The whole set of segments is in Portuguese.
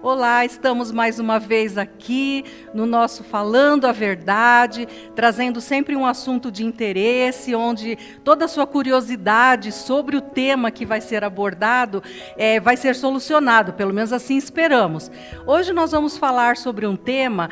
Olá, estamos mais uma vez aqui no nosso Falando a Verdade, trazendo sempre um assunto de interesse, onde toda a sua curiosidade sobre o tema que vai ser abordado vai ser solucionado, pelo menos assim esperamos. Hoje nós vamos falar sobre um tema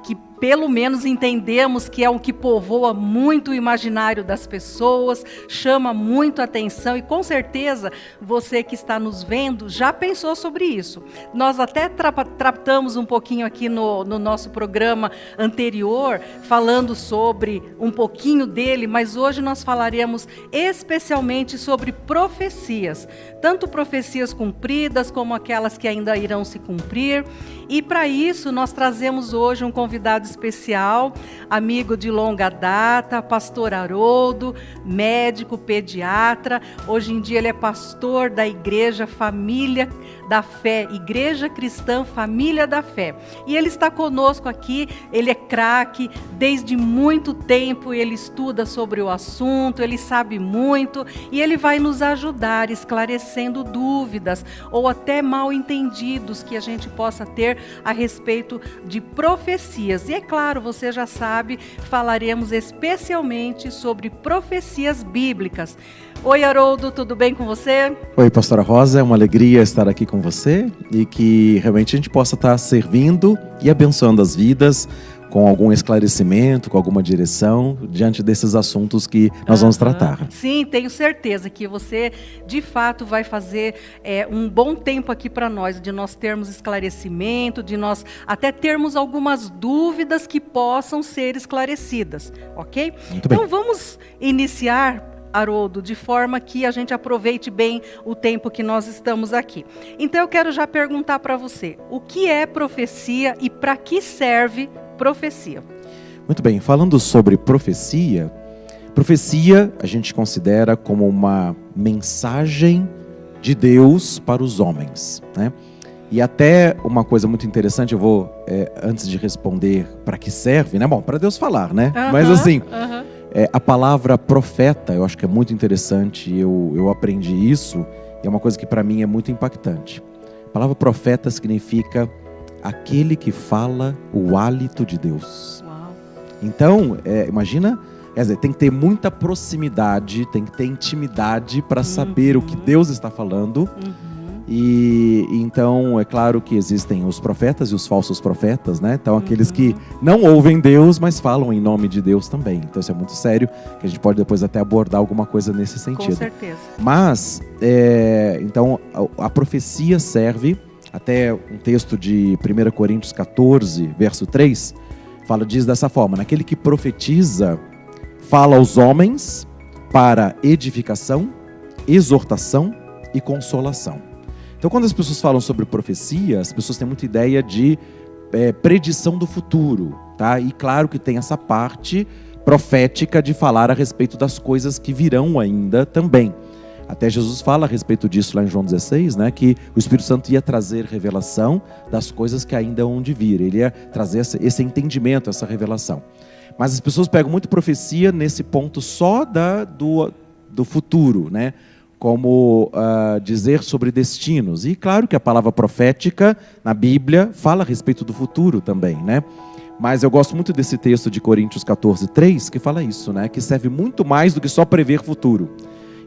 que pelo menos entendemos que é o que povoa muito o imaginário das pessoas, chama muito a atenção e com certeza você que está nos vendo já pensou sobre isso. Nós até tratamos um pouquinho aqui no nosso programa anterior, falando sobre um pouquinho dele, mas hoje nós falaremos especialmente sobre profecias, tanto profecias cumpridas como aquelas que ainda irão se cumprir. E para isso nós trazemos hoje um convidado especial, amigo de longa data, pastor Haroldo, médico, pediatra. Hoje em dia ele é pastor da Igreja Família da Fé, Igreja Cristã Família da Fé. E ele está conosco aqui, ele é craque, desde muito tempo ele estuda sobre o assunto, ele sabe muito e ele vai nos ajudar esclarecendo dúvidas ou até mal entendidos que a gente possa ter a respeito de profecias. E é claro, você já sabe, falaremos especialmente sobre profecias bíblicas. Oi, Haroldo, tudo bem com você? Oi, pastora Rosa, é uma alegria estar aqui com você e que realmente a gente possa estar servindo e abençoando as vidas com algum esclarecimento, com alguma direção diante desses assuntos que nós vamos tratar. Sim, tenho certeza que você de fato vai fazer um bom tempo aqui para nós, de nós termos esclarecimento, de nós até termos algumas dúvidas que possam ser esclarecidas, ok? Muito bem. Então vamos iniciar, Haroldo, de forma que a gente aproveite bem o tempo que nós estamos aqui. Então eu quero já perguntar para você, o que é profecia e para que serve profecia? Muito bem, falando sobre profecia a gente considera como uma mensagem de Deus para os homens, né? E até uma coisa muito interessante, eu vou, antes de responder para que serve, né? Bom, para Deus falar, né? Mas assim... a palavra profeta, eu acho que é muito interessante, eu aprendi isso, e é uma coisa que para mim é muito impactante. A palavra profeta significa aquele que fala o hálito de Deus. Uau. Então, imagina, quer dizer, tem que ter muita proximidade, tem que ter intimidade para saber o que Deus está falando. E então é claro que existem os profetas e os falsos profetas, né? Então aqueles que não ouvem Deus, mas falam em nome de Deus também. Então isso é muito sério, que a gente pode depois até abordar alguma coisa nesse sentido. Com certeza. Mas, então a profecia serve, até um texto de 1 Coríntios 14, verso 3, diz dessa forma: naquele que profetiza, fala aos homens para edificação, exortação e consolação. Então, quando as pessoas falam sobre profecia, as pessoas têm muita ideia de predição do futuro, tá? E claro que tem essa parte profética de falar a respeito das coisas que virão ainda também. Até Jesus fala a respeito disso lá em João 16, né? Que o Espírito Santo ia trazer revelação das coisas que ainda hão de vir. Ele ia trazer esse entendimento, essa revelação. Mas as pessoas pegam muito profecia nesse ponto só do futuro, né? Como dizer sobre destinos. E claro que a palavra profética na Bíblia fala a respeito do futuro também, né? Mas eu gosto muito desse texto de Coríntios 14, 3, que fala isso, né? Que serve muito mais do que só prever futuro.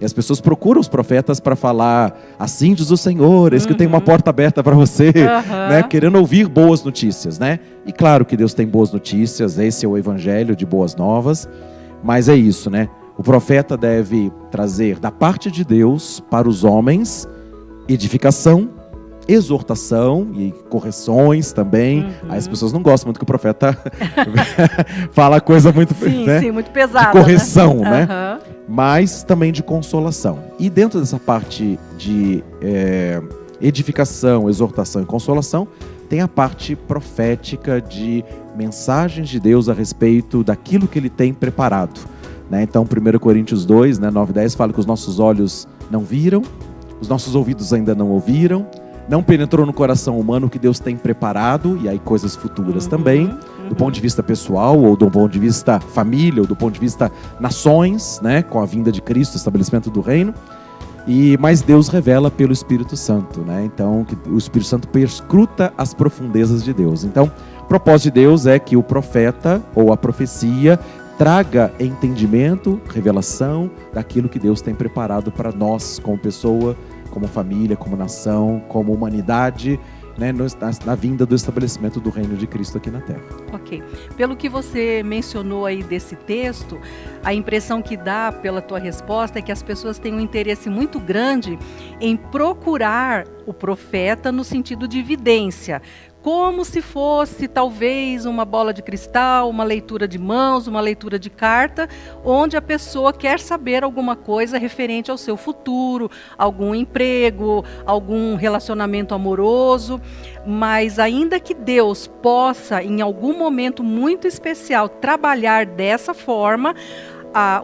E as pessoas procuram os profetas para falar, assim diz o Senhor, eis que tem uma porta aberta para você, né? Querendo ouvir boas notícias, né? E claro que Deus tem boas notícias, esse é o evangelho de boas novas, mas é isso, né? O profeta deve trazer da parte de Deus para os homens edificação, exortação e correções também. Aí as pessoas não gostam muito que o profeta fala coisa muito, né? Sim, muito pesada, de correção, né? Mas também de consolação. E dentro dessa parte de edificação, exortação e consolação, tem a parte profética de mensagens de Deus a respeito daquilo que Ele tem preparado. Né? Então, 1 Coríntios 2, 9 e 10 fala que os nossos olhos não viram, os nossos ouvidos ainda não ouviram, não penetrou no coração humano o que Deus tem preparado, e aí coisas futuras também, do ponto de vista pessoal, ou do ponto de vista família, ou do ponto de vista nações, né? Com a vinda de Cristo, estabelecimento do reino. Mas Deus revela pelo Espírito Santo, né? Então, o Espírito Santo perscruta as profundezas de Deus. Então, o propósito de Deus é que o profeta ou a profecia traga entendimento, revelação daquilo que Deus tem preparado para nós, como pessoa, como família, como nação, como humanidade, né, na vinda do estabelecimento do reino de Cristo aqui na Terra. Ok. Pelo que você mencionou aí desse texto, a impressão que dá pela tua resposta é que as pessoas têm um interesse muito grande em procurar o profeta no sentido de evidência, como se fosse talvez uma bola de cristal, uma leitura de mãos, uma leitura de carta, onde a pessoa quer saber alguma coisa referente ao seu futuro, algum emprego, algum relacionamento amoroso. Mas ainda que Deus possa, em algum momento muito especial, trabalhar dessa forma,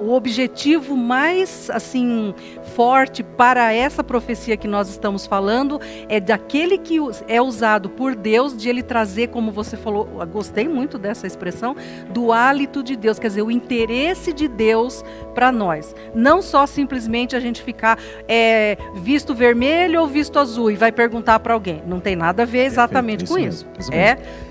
o objetivo mais assim forte para essa profecia que nós estamos falando é daquele que é usado por Deus, de ele trazer, como você falou, gostei muito dessa expressão, do hálito de Deus, quer dizer, o interesse de Deus para nós. Não só simplesmente a gente ficar visto vermelho ou visto azul e vai perguntar para alguém. Não tem nada a ver exatamente com isso.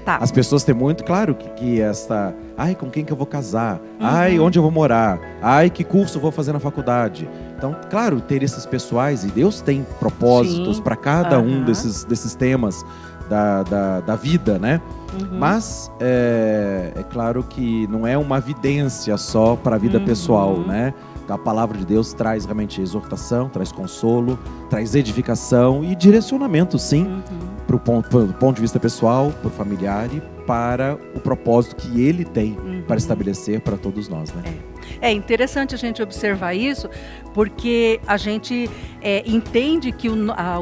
Tá. As pessoas têm muito claro que essa... Ai, com quem que eu vou casar? Ai, onde eu vou morar? Ai, que curso eu vou fazer na faculdade? Então, claro, interesses pessoais, e Deus tem propósitos para cada um desses temas da vida, né? Mas é claro que não é uma evidência só para a vida pessoal, né? A palavra de Deus traz realmente exortação, traz consolo, traz edificação e direcionamento, sim, para o ponto de vista pessoal, para o familiar e para o propósito que Ele tem para estabelecer para todos nós, né? É interessante a gente observar isso, porque a gente entende que o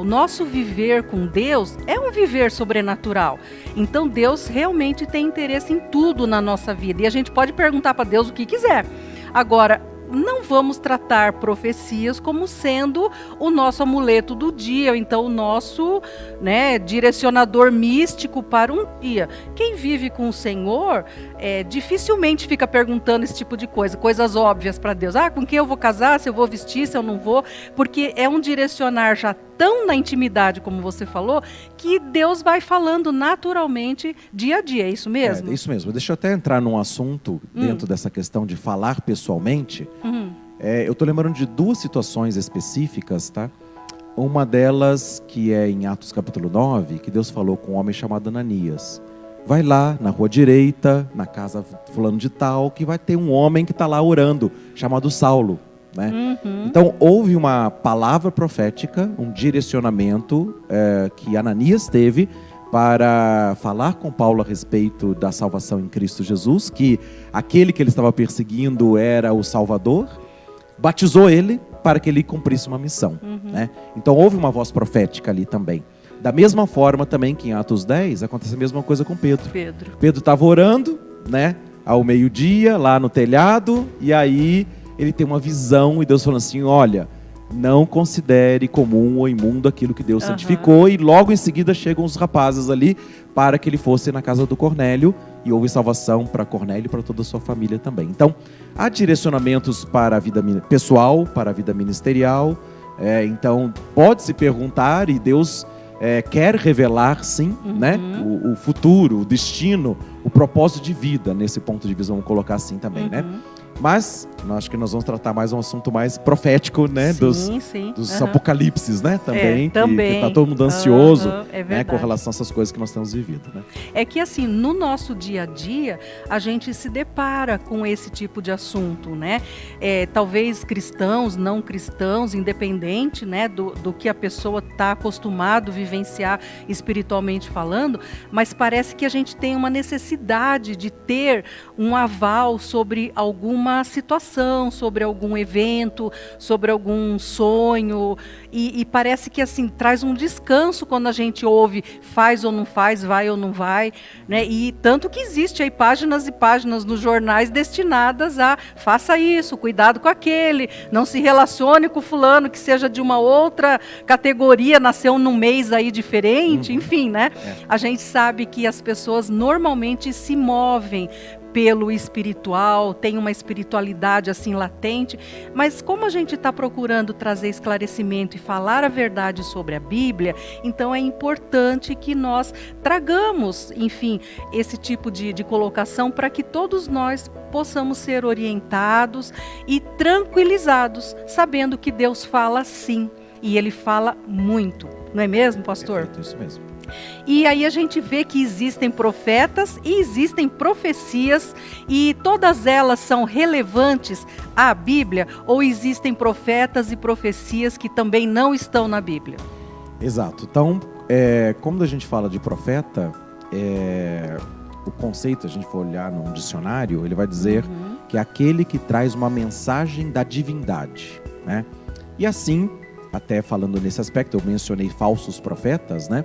nosso viver com Deus é um viver sobrenatural. Então Deus realmente tem interesse em tudo na nossa vida. E a gente pode perguntar para Deus o que quiser. Agora, não vamos tratar profecias como sendo o nosso amuleto do dia, ou então o nosso, né, direcionador místico para um dia. Quem vive com o Senhor dificilmente fica perguntando esse tipo de coisa, coisas óbvias para Deus. Com quem eu vou casar, se eu vou vestir, se eu não vou, porque é um direcionar já tão na intimidade, como você falou, que Deus vai falando naturalmente dia a dia, é isso mesmo? É isso mesmo. Deixa eu até entrar num assunto dentro dessa questão de falar pessoalmente. Eu estou lembrando de duas situações específicas, tá? Uma delas que é em Atos capítulo 9, que Deus falou com um homem chamado Ananias. Vai lá na rua direita, na casa fulano de tal, que vai ter um homem que está lá orando, chamado Saulo. Né? Então houve uma palavra profética, um direcionamento que Ananias teve para falar com Paulo a respeito da salvação em Cristo Jesus, que aquele que ele estava perseguindo era o Salvador, batizou ele para que ele cumprisse uma missão. Né? Então houve uma voz profética ali também. Da mesma forma também que em Atos 10 acontece a mesma coisa com Pedro. Pedro estava orando, né, ao meio-dia lá no telhado, e aí ele tem uma visão e Deus falando assim, olha, não considere comum ou imundo aquilo que Deus santificou, e logo em seguida chegam os rapazes ali para que ele fosse na casa do Cornélio, e houve salvação para Cornélio e para toda a sua família também. Então, há direcionamentos para a vida pessoal, para a vida ministerial, então pode-se perguntar, e Deus quer revelar sim, né, o futuro, o destino, o propósito de vida, nesse ponto de vista, vamos colocar assim também, né? Mas acho que nós vamos tratar mais um assunto mais profético, né? Dos apocalipses, né? Também. Que está todo mundo ansioso, né? Com relação a essas coisas que nós temos vivido, né? É que assim, no nosso dia a dia, a gente se depara com esse tipo de assunto, né? Talvez cristãos, não cristãos, independente, né? Do que a pessoa está acostumado a vivenciar espiritualmente falando, mas parece que a gente tem uma necessidade de ter um aval sobre alguma situação, sobre algum evento, sobre algum sonho, e parece que assim traz um descanso quando a gente ouve faz ou não faz, vai ou não vai, né? E tanto que existe aí páginas e páginas nos jornais destinadas a faça isso, cuidado com aquele, não se relacione com fulano que seja de uma outra categoria, nasceu num mês aí diferente, enfim, né? A gente sabe que as pessoas normalmente se movem pelo espiritual, tem uma espiritualidade assim latente, mas como a gente está procurando trazer esclarecimento e falar a verdade sobre a Bíblia, então é importante que nós tragamos, enfim, esse tipo de colocação para que todos nós possamos ser orientados e tranquilizados, sabendo que Deus fala sim, e Ele fala muito, não é mesmo, pastor? Perfeito, isso mesmo. E aí a gente vê que existem profetas e existem profecias, e todas elas são relevantes à Bíblia, ou existem profetas e profecias que também não estão na Bíblia? Exato. Então, quando a gente fala de profeta, o conceito, a gente for olhar num dicionário, ele vai dizer que é aquele que traz uma mensagem da divindade, né? E assim, até falando nesse aspecto, eu mencionei falsos profetas, né?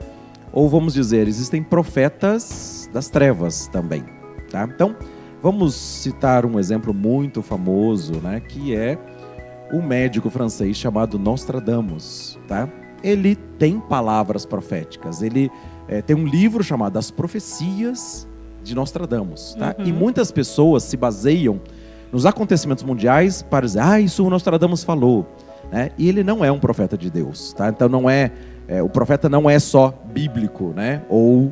Ou vamos dizer, existem profetas das trevas também, tá? Então, vamos citar um exemplo muito famoso, né? Que é um médico francês chamado Nostradamus, tá? Ele tem palavras proféticas, ele tem um livro chamado As Profecias de Nostradamus, tá? E muitas pessoas se baseiam nos acontecimentos mundiais para dizer, isso o Nostradamus falou, né? E ele não é um profeta de Deus, tá? Então o profeta não é só bíblico, né? Ou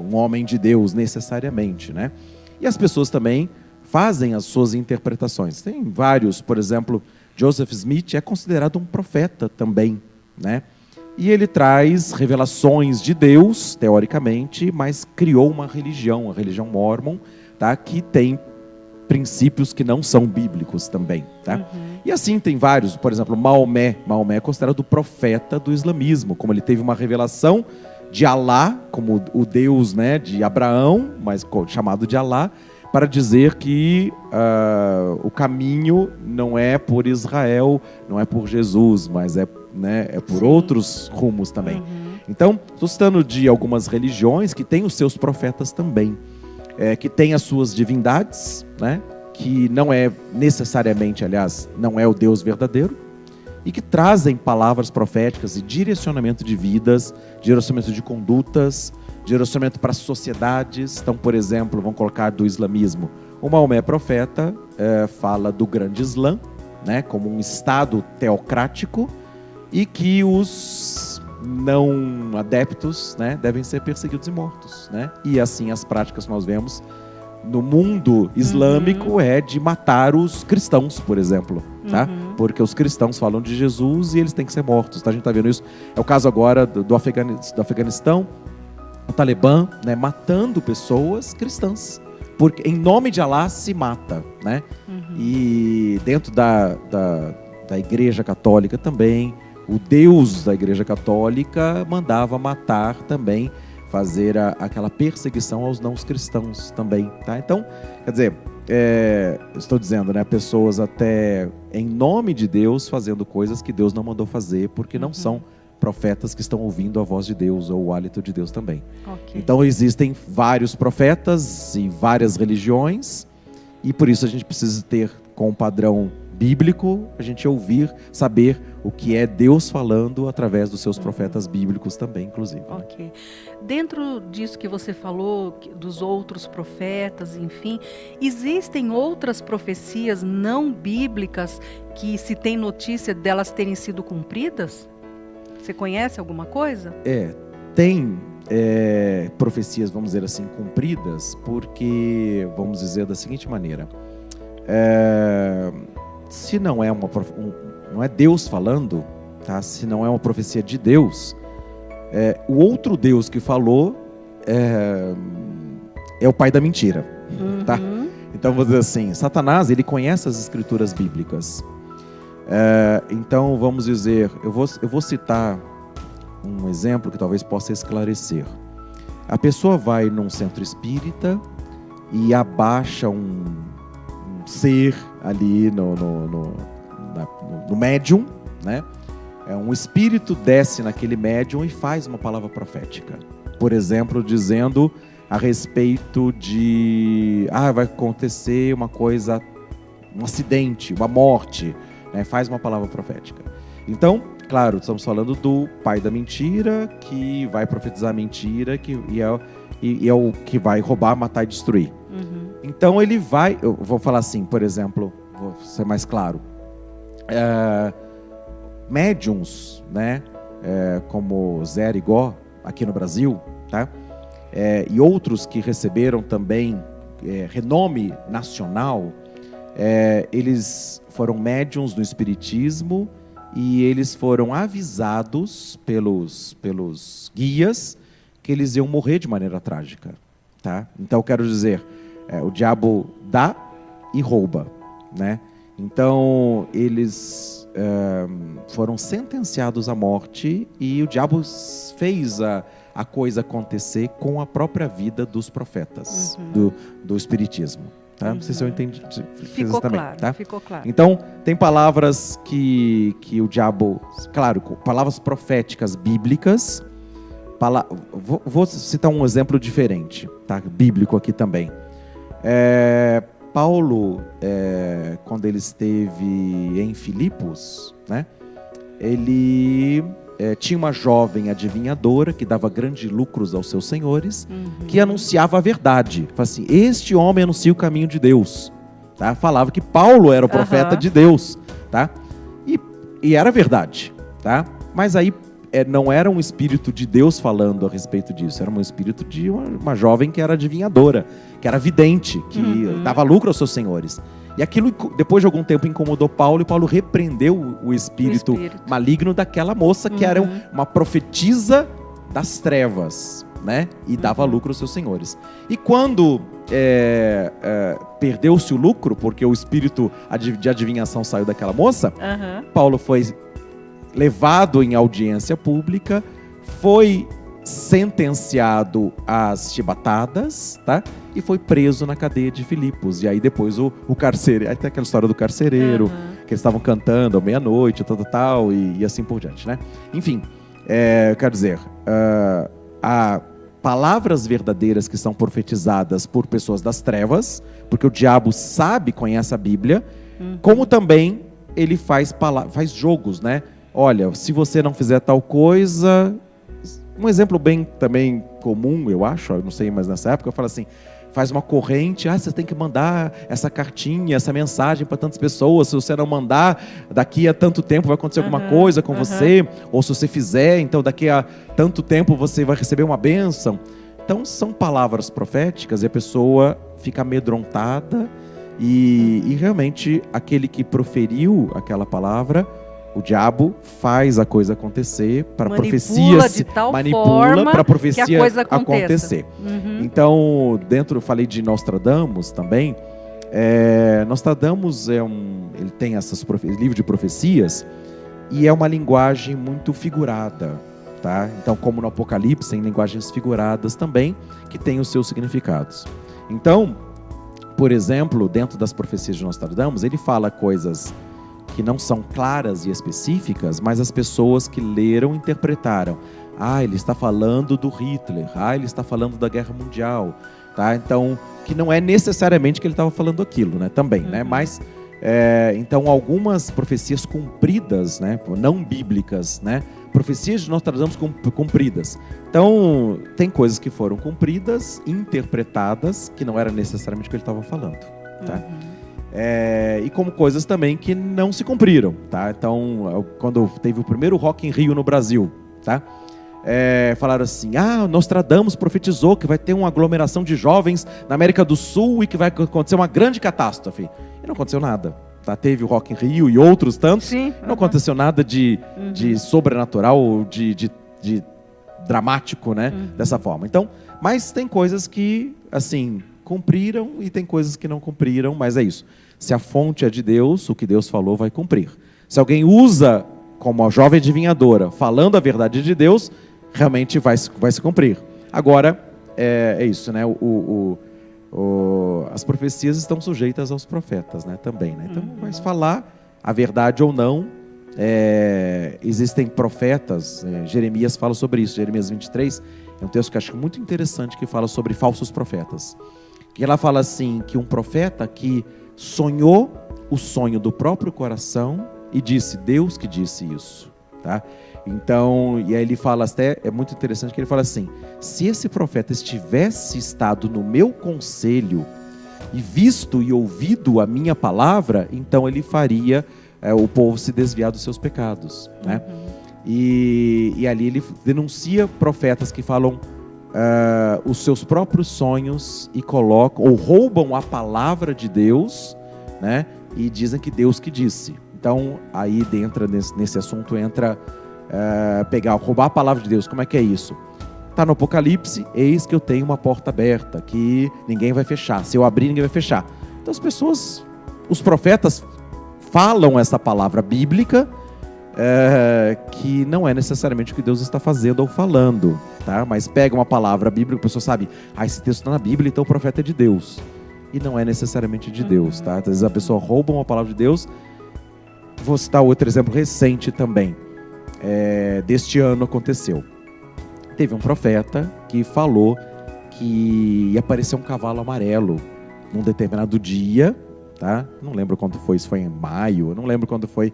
um homem de Deus necessariamente, né? E as pessoas também fazem as suas interpretações. Tem vários, por exemplo, Joseph Smith é considerado um profeta também, né? E ele traz revelações de Deus, teoricamente, mas criou uma religião, a religião Mormon, tá? Que tem princípios que não são bíblicos também, tá? E assim tem vários, por exemplo, Maomé é considerado o profeta do islamismo, como ele teve uma revelação de Alá, como o Deus, né, de Abraão, mas chamado de Alá, para dizer que o caminho não é por Israel, não é por Jesus, mas é por outros rumos também. Então, estou citando de algumas religiões que têm os seus profetas também, que têm as suas divindades, né? Que não é necessariamente, aliás, não é o Deus verdadeiro, e que trazem palavras proféticas e direcionamento de vidas, direcionamento de condutas, direcionamento para sociedades. Então, por exemplo, vamos colocar do islamismo. O Maomé profeta fala do grande Islã, né, como um estado teocrático, e que os não adeptos, né, devem ser perseguidos e mortos, né? E assim as práticas que nós vemos no mundo islâmico é de matar os cristãos, por exemplo, tá? Porque os cristãos falam de Jesus e eles têm que ser mortos, tá? A gente está vendo isso. É o caso agora do Afeganistão, o Talibã, né, matando pessoas cristãs, porque em nome de Alá se mata, né? E dentro da Igreja Católica também, o Deus da Igreja Católica mandava matar também, fazer aquela perseguição aos não cristãos também, tá? Então, quer dizer, estou dizendo, né, pessoas até em nome de Deus fazendo coisas que Deus não mandou fazer, porque não são profetas que estão ouvindo a voz de Deus ou o hálito de Deus também. Então, existem vários profetas e várias religiões, e por isso a gente precisa ter, com um padrão bíblico, a gente ouvir, saber o que é Deus falando através dos seus profetas bíblicos também, inclusive. Ok. Dentro disso que você falou, dos outros profetas, enfim, existem outras profecias não bíblicas que se tem notícia delas terem sido cumpridas? Você conhece alguma coisa? Tem profecias, vamos dizer assim, cumpridas, porque, vamos dizer da seguinte maneira, se não é não é Deus falando, tá? Se não é uma profecia de Deus, o outro Deus que falou é o pai da mentira, tá? Então, vamos dizer assim, Satanás, ele conhece as escrituras bíblicas. Então, vamos dizer, eu vou citar um exemplo que talvez possa esclarecer. A pessoa vai num centro espírita e abaixa um ser ali no médium, né? Um espírito desce naquele médium e faz uma palavra profética. Por exemplo, dizendo a respeito de vai acontecer uma coisa, um acidente, uma morte, né? Faz uma palavra profética. Então, claro, estamos falando do pai da mentira, que vai profetizar a mentira, e é o que vai roubar, matar e destruir. Então ele vai, eu vou falar assim, por exemplo, vou ser mais claro, médiuns, né, como Zé Arigó, aqui no Brasil, tá? E outros que receberam também renome nacional, eles foram médiuns do espiritismo e eles foram avisados pelos guias que eles iam morrer de maneira trágica, tá? Então eu quero dizer, o diabo dá e rouba, né? Então eles foram sentenciados à morte e o diabo fez a coisa acontecer com a própria vida dos profetas do espiritismo. Tá? Não sei se eu entendi. Ficou também, claro, tá? ficou claro. Então, tem palavras que o diabo... Claro, palavras proféticas bíblicas. Vou citar um exemplo diferente, tá? Bíblico aqui também. Paulo, quando ele esteve em Filipos, né? Ele... tinha uma jovem adivinhadora que dava grandes lucros aos seus senhores, que anunciava a verdade. Falava assim, este homem anuncia o caminho de Deus. Tá? Falava que Paulo era o profeta de Deus. Tá? E era verdade. Tá? Mas aí não era um espírito de Deus falando a respeito disso, era um espírito de uma jovem que era adivinhadora, que era vidente, que dava lucro aos seus senhores. E aquilo, depois de algum tempo, incomodou Paulo, e Paulo repreendeu o espírito maligno daquela moça, que era uma profetisa das trevas, né? E dava lucro aos seus senhores. E quando perdeu-se o lucro, porque o espírito de adivinhação saiu daquela moça, Paulo foi levado em audiência pública, foi sentenciado às chibatadas, tá? E foi preso na cadeia de Filipos. E aí depois o carcereiro, até aquela história do carcereiro, que eles estavam cantando à meia-noite, tal, e assim por diante, né? Enfim, quero dizer, há palavras verdadeiras que são profetizadas por pessoas das trevas, porque o diabo conhece a Bíblia, como também ele faz jogos, né? Olha, se você não fizer tal coisa... Um exemplo bem também comum, eu acho, eu não sei, mas nessa época eu falo assim, faz uma corrente, você tem que mandar essa cartinha, essa mensagem para tantas pessoas, se você não mandar, daqui a tanto tempo vai acontecer alguma coisa com você, ou se você fizer, então daqui a tanto tempo você vai receber uma bênção. Então são palavras proféticas e a pessoa fica amedrontada e realmente aquele que proferiu aquela palavra, o diabo faz a coisa acontecer para a profecia manipula para a profecia acontecer. Então, eu falei de Nostradamus também. Nostradamus ele tem livro de profecias e é uma linguagem muito figurada, tá? Então, como no Apocalipse, tem linguagens figuradas também que têm os seus significados. Então, por exemplo, dentro das profecias de Nostradamus, ele fala coisas que não são claras e específicas, mas as pessoas que leram interpretaram. Ele está falando do Hitler. Ele está falando da Guerra Mundial. Tá? Então, que não é necessariamente que ele estava falando aquilo, né? Também, né? Mas, então, algumas profecias cumpridas, né? Não bíblicas, né? Profecias de Nostradamus cumpridas. Então, tem coisas que foram cumpridas, interpretadas, que não era necessariamente o que ele estava falando. Tá? E como coisas também que não se cumpriram, tá? Então, quando teve o primeiro Rock in Rio no Brasil, tá? Falaram assim, Nostradamus profetizou que vai ter uma aglomeração de jovens na América do Sul e que vai acontecer uma grande catástrofe. E não aconteceu nada. Tá? Teve o Rock in Rio e outros tantos, não aconteceu nada de sobrenatural ou de dramático, né? Dessa forma. Então, mas tem coisas que, assim, cumpriram e tem coisas que não cumpriram, mas é isso. Se a fonte é de Deus, o que Deus falou vai cumprir. Se alguém usa como a jovem adivinhadora, falando a verdade de Deus, realmente vai se cumprir. Agora, é isso, né? As profecias estão sujeitas aos profetas, né? Também, né? Então, mas falar a verdade ou não, existem profetas, Jeremias fala sobre isso, Jeremias 23, é um texto que eu acho muito interessante, que fala sobre falsos profetas. Que ela fala assim, que um profeta que sonhou o sonho do próprio coração e disse, Deus que disse isso. tá? Então, e aí ele fala até, é muito interessante que ele fala assim: se esse profeta estivesse estado no meu conselho e visto e ouvido a minha palavra, então ele faria o povo se desviar dos seus pecados, né? E ali ele denuncia profetas que falam os seus próprios sonhos e colocam, ou roubam a palavra de Deus, né? E dizem que Deus que disse. Então, aí dentro nesse assunto entra roubar a palavra de Deus. Como é que é isso? Está no Apocalipse: eis que eu tenho uma porta aberta, que ninguém vai fechar. Se eu abrir, ninguém vai fechar. Então as pessoas, os profetas falam essa palavra bíblica, que não é necessariamente o que Deus está fazendo ou falando, tá? Mas pega uma palavra bíblica, a pessoa sabe, esse texto está na Bíblia, então o profeta é de Deus. E não é necessariamente de Deus, tá? Às vezes a pessoa rouba uma palavra de Deus. Vou citar outro exemplo recente também. Deste ano aconteceu. Teve um profeta que falou que ia aparecer um cavalo amarelo num determinado dia, tá? Não lembro quando foi, se foi em maio, não lembro quando foi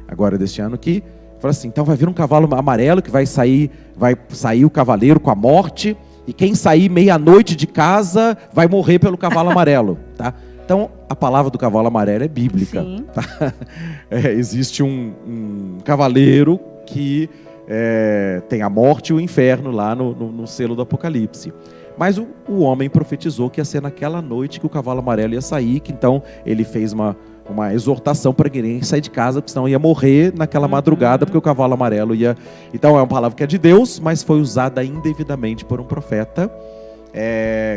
agora deste ano, que falou assim: então vai vir um cavalo amarelo que vai sair o cavaleiro com a morte, e quem sair meia-noite de casa vai morrer pelo cavalo amarelo, tá? Então, a palavra do cavalo amarelo é bíblica. Tá? Existe um cavaleiro que tem a morte e o inferno lá no selo do Apocalipse. Mas o homem profetizou que ia ser naquela noite que o cavalo amarelo ia sair, que então ele fez uma exortação para ninguém sair de casa, porque senão ia morrer naquela madrugada, porque o cavalo amarelo ia... Então é uma palavra que é de Deus, mas foi usada indevidamente por um profeta,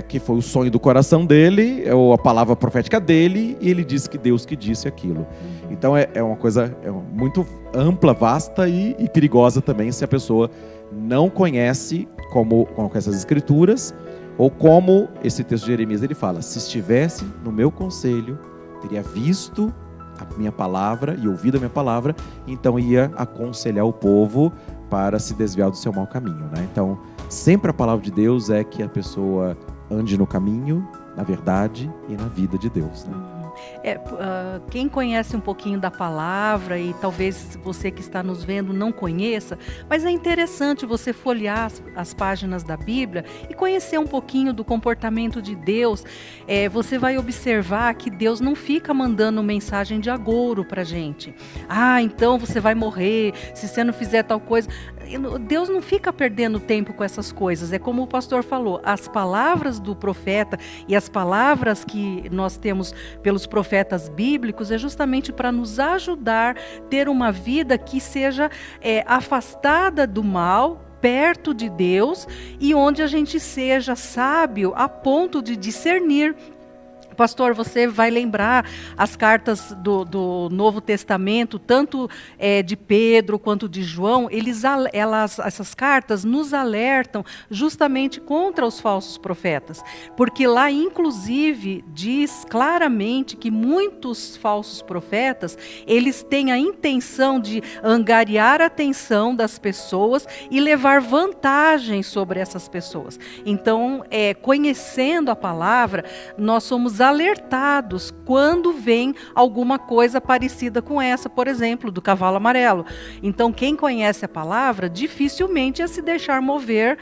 que foi o sonho do coração dele, ou a palavra profética dele, e ele disse que Deus que disse aquilo. Então é uma coisa muito ampla, vasta e perigosa também, se a pessoa não conhece como essas escrituras, ou como esse texto de Jeremias ele fala: se estivesse no meu conselho, teria visto a minha palavra e ouvido a minha palavra, então ia aconselhar o povo para se desviar do seu mau caminho, né? Então, sempre a palavra de Deus é que a pessoa ande no caminho, na verdade e na vida de Deus, né? Quem conhece um pouquinho da palavra, e talvez você que está nos vendo não conheça, mas é interessante você folhear as páginas da Bíblia e conhecer um pouquinho do comportamento de Deus. Você vai observar que Deus não fica mandando mensagem de agouro para a gente. Então você vai morrer se você não fizer tal coisa. Deus não fica perdendo tempo com essas coisas. É como o pastor falou, as palavras do profeta e as palavras que nós temos pelos profetas bíblicos é justamente para nos ajudar a ter uma vida que seja afastada do mal, perto de Deus, e onde a gente seja sábio a ponto de discernir. Pastor, você vai lembrar as cartas do Novo Testamento, tanto de Pedro quanto de João, essas cartas nos alertam justamente contra os falsos profetas, porque lá inclusive diz claramente que muitos falsos profetas, eles têm a intenção de angariar a atenção das pessoas e levar vantagem sobre essas pessoas. Então, conhecendo a palavra, nós somos alertados quando vem alguma coisa parecida com essa, por exemplo, do cavalo amarelo. Então, quem conhece a palavra dificilmente é se deixar mover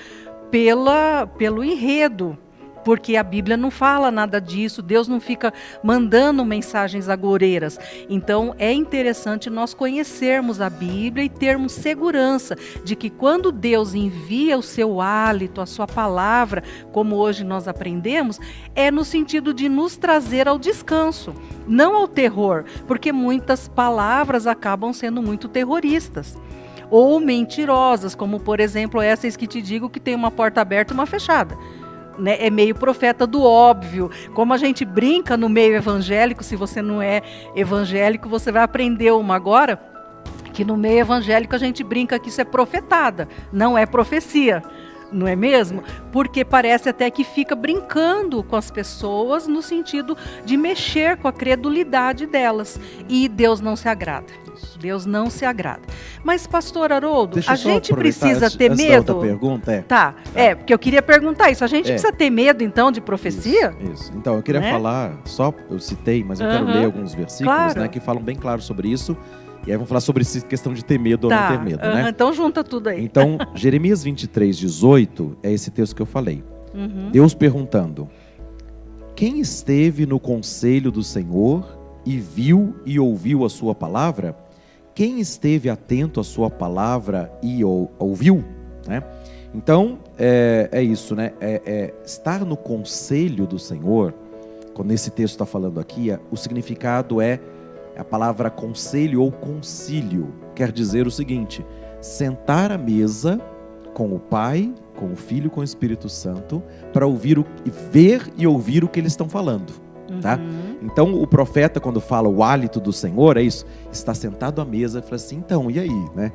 pelo enredo, porque a Bíblia não fala nada disso, Deus não fica mandando mensagens agoureiras. Então é interessante nós conhecermos a Bíblia e termos segurança de que quando Deus envia o seu hálito, a sua palavra, como hoje nós aprendemos, é no sentido de nos trazer ao descanso, não ao terror, porque muitas palavras acabam sendo muito terroristas ou mentirosas, como por exemplo essas que te digo que tem uma porta aberta e uma fechada. É meio profeta do óbvio. Como a gente brinca no meio evangélico, se você não é evangélico, você vai aprender uma agora, que no meio evangélico a gente brinca que isso é profetada, não é profecia. Não é mesmo? Porque parece até que fica brincando com as pessoas no sentido de mexer com a credulidade delas. E Deus não se agrada. Deus não se agrada. Mas, pastor Haroldo, a gente precisa ter medo? Outra pergunta porque eu queria perguntar isso. A gente precisa ter medo, então, de profecia? Isso. Então, eu queria falar, eu citei, mas eu quero ler alguns versículos, né, que falam bem claro sobre isso. E aí vamos falar sobre essa questão de ter medo ou não ter medo, né? Então junta tudo aí. Então, Jeremias 23:18 é esse texto que eu falei. Deus perguntando: quem esteve no conselho do Senhor e viu e ouviu a sua palavra? Quem esteve atento à sua palavra e ouviu? Né? Então, é isso, né? Estar no conselho do Senhor, quando esse texto está falando aqui, o significado é a palavra conselho ou concílio. Quer dizer o seguinte: sentar à mesa com o Pai, com o Filho e com o Espírito Santo, para ver e ouvir o que eles estão falando. Tá? Então o profeta, quando fala o hálito do Senhor, é isso, está sentado à mesa e fala assim, então, e aí? Né?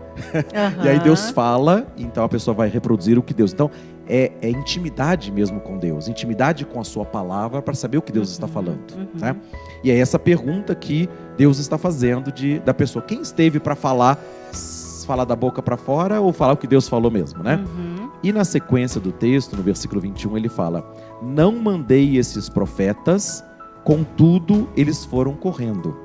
E aí Deus fala, então a pessoa vai reproduzir o que Deus... Então é intimidade mesmo com Deus, intimidade com a sua palavra para saber o que Deus está falando. Né? E é essa pergunta que Deus está fazendo da pessoa, quem esteve para falar da boca para fora ou falar o que Deus falou mesmo, né? E na sequência do texto, no versículo 21, ele fala: não mandei esses profetas, contudo eles foram correndo.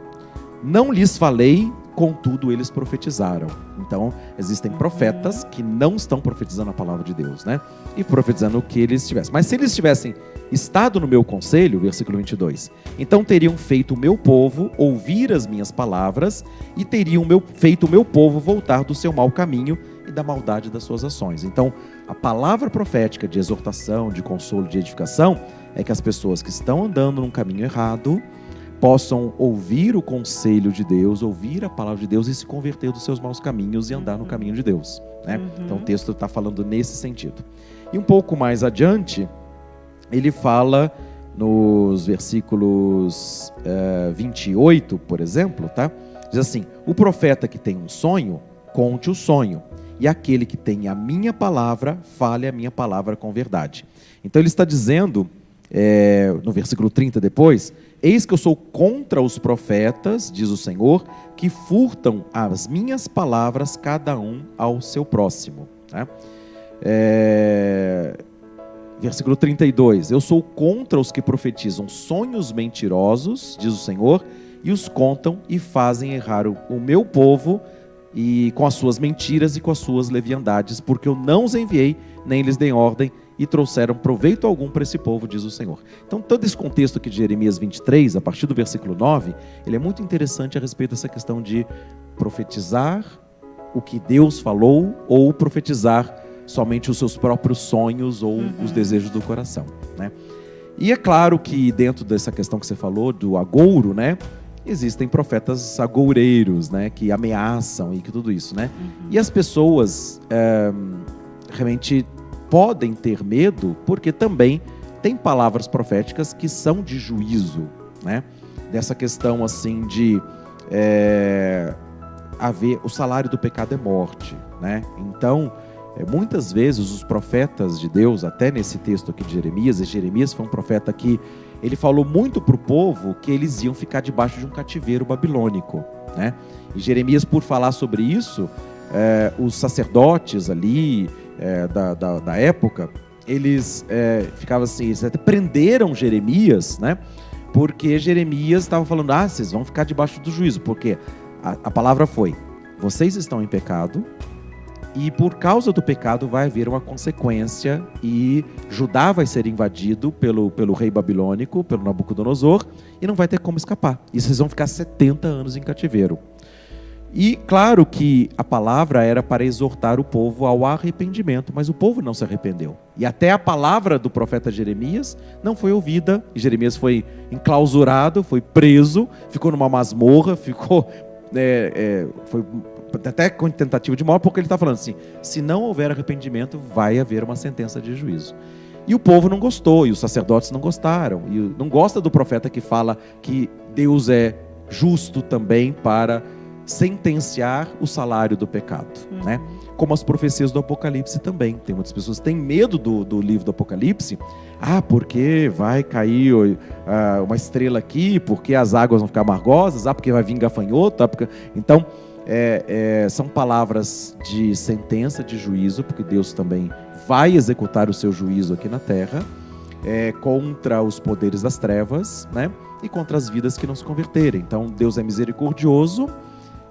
Não lhes falei, contudo eles profetizaram. Então, existem profetas que não estão profetizando a palavra de Deus, né? E profetizando o que eles tivessem. Mas se eles tivessem estado no meu conselho, versículo 22, então teriam feito o meu povo ouvir as minhas palavras e teriam feito o meu povo voltar do seu mau caminho e da maldade das suas ações. Então, a palavra profética de exortação, de consolo, de edificação, é que as pessoas que estão andando num caminho errado possam ouvir o conselho de Deus, ouvir a palavra de Deus e se converter dos seus maus caminhos e andar no caminho de Deus, né? Então o texto está falando nesse sentido. E um pouco mais adiante, ele fala nos versículos 28, por exemplo, tá? Diz assim: o profeta que tem um sonho, conte o sonho, e aquele que tem a minha palavra, fale a minha palavra com verdade. Então ele está dizendo, no versículo 30 depois: eis que eu sou contra os profetas, diz o Senhor, que furtam as minhas palavras, cada um ao seu próximo. Né? Versículo 32, eu sou contra os que profetizam sonhos mentirosos, diz o Senhor, e os contam e fazem errar o meu povo e com as suas mentiras e com as suas leviandades, porque eu não os enviei, nem lhes dei ordem, e trouxeram proveito algum para esse povo, diz o Senhor. Então, todo esse contexto aqui de Jeremias 23, a partir do versículo 9, ele é muito interessante a respeito dessa questão de profetizar o que Deus falou ou profetizar somente os seus próprios sonhos ou os desejos do coração, né? E é claro que dentro dessa questão que você falou, do agouro, né? Existem profetas agoureiros, né? Que ameaçam e que tudo isso, né? E as pessoas realmente podem ter medo, porque também tem palavras proféticas que são de juízo, né? Dessa questão assim de o salário do pecado é morte, né? Então, muitas vezes os profetas de Deus, até nesse texto aqui de Jeremias, e Jeremias foi um profeta que ele falou muito para o povo que eles iam ficar debaixo de um cativeiro babilônico, né? E Jeremias, por falar sobre isso, os sacerdotes ali da época, eles ficavam assim, eles até prenderam Jeremias, né? Porque Jeremias estava falando, vocês vão ficar debaixo do juízo, porque a palavra foi: vocês estão em pecado, e por causa do pecado vai haver uma consequência, e Judá vai ser invadido pelo rei babilônico, pelo Nabucodonosor, e não vai ter como escapar. E vocês vão ficar 70 anos em cativeiro. E claro que a palavra era para exortar o povo ao arrependimento, mas o povo não se arrependeu. E até a palavra do profeta Jeremias não foi ouvida, e Jeremias foi enclausurado, foi preso, ficou numa masmorra, foi até com tentativa de morte, porque ele está falando assim: se não houver arrependimento, vai haver uma sentença de juízo. E o povo não gostou, e os sacerdotes não gostaram, e não gosta do profeta que fala que Deus é justo também para sentenciar o salário do pecado, né? Como as profecias do Apocalipse também. Tem muitas pessoas que têm medo do livro do Apocalipse, porque vai cair uma estrela aqui, porque as águas vão ficar amargosas, porque vai vir gafanhoto, Então, são palavras de sentença, de juízo, porque Deus também vai executar o seu juízo aqui na terra, contra os poderes das trevas, né? E contra as vidas que não se converterem. Então, Deus é misericordioso,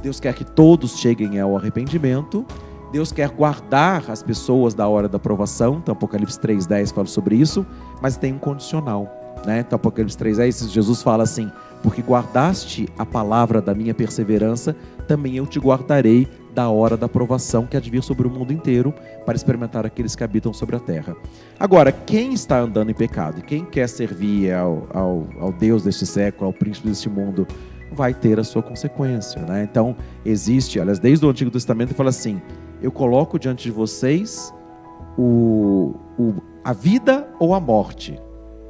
Deus quer que todos cheguem ao arrependimento. Deus quer guardar as pessoas da hora da provação. Então, Apocalipse 3:10 fala sobre isso, mas tem um condicional, né? Então, Apocalipse 3:10, Jesus fala assim: porque guardaste a palavra da minha perseverança, também eu te guardarei da hora da provação que há de vir sobre o mundo inteiro, para experimentar aqueles que habitam sobre a terra. Agora, quem está andando em pecado e quem quer servir ao Deus deste século, ao príncipe deste mundo, vai ter a sua consequência, né? Então, existe, aliás, desde o Antigo Testamento, ele fala assim: eu coloco diante de vocês a vida ou a morte,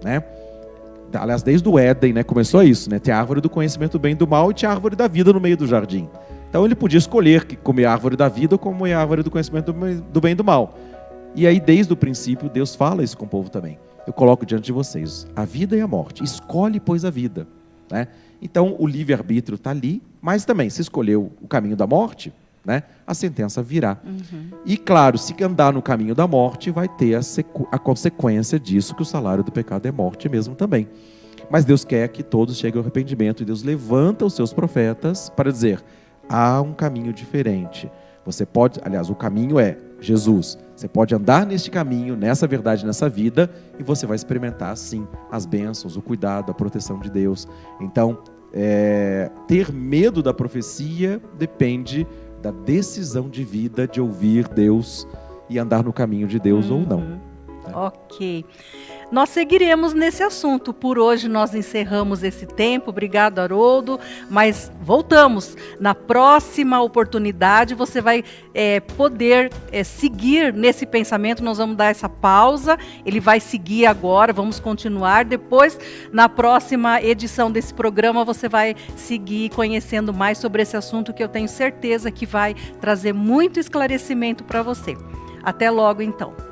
né? Aliás, desde o Éden, né, começou isso, né? Tem a árvore do conhecimento do bem e do mal e tinha a árvore da vida no meio do jardim. Então ele podia escolher comer a árvore da vida ou comer a árvore do conhecimento do bem e do mal. E aí, desde o princípio, Deus fala isso com o povo também. Eu coloco diante de vocês a vida e a morte. Escolhe, pois, a vida, né? Então, o livre-arbítrio está ali, mas também, se escolheu o caminho da morte, né, a sentença virá. E, claro, se andar no caminho da morte, vai ter a consequência disso, que o salário do pecado é morte mesmo também. Mas Deus quer que todos cheguem ao arrependimento, e Deus levanta os seus profetas para dizer: há um caminho diferente. Você pode, aliás, o caminho é Jesus. Você pode andar neste caminho, nessa verdade, nessa vida, e você vai experimentar, sim, as bênçãos, o cuidado, a proteção de Deus. Então, ter medo da profecia depende da decisão de vida de ouvir Deus e andar no caminho de Deus ou não. Né? Ok. Nós seguiremos nesse assunto. Por hoje nós encerramos esse tempo. Obrigado, Haroldo. Mas voltamos. Na próxima oportunidade você vai poder seguir nesse pensamento. Nós vamos dar essa pausa. Ele vai seguir agora. Vamos continuar. Depois, na próxima edição desse programa, você vai seguir conhecendo mais sobre esse assunto, que eu tenho certeza que vai trazer muito esclarecimento para você. Até logo, então.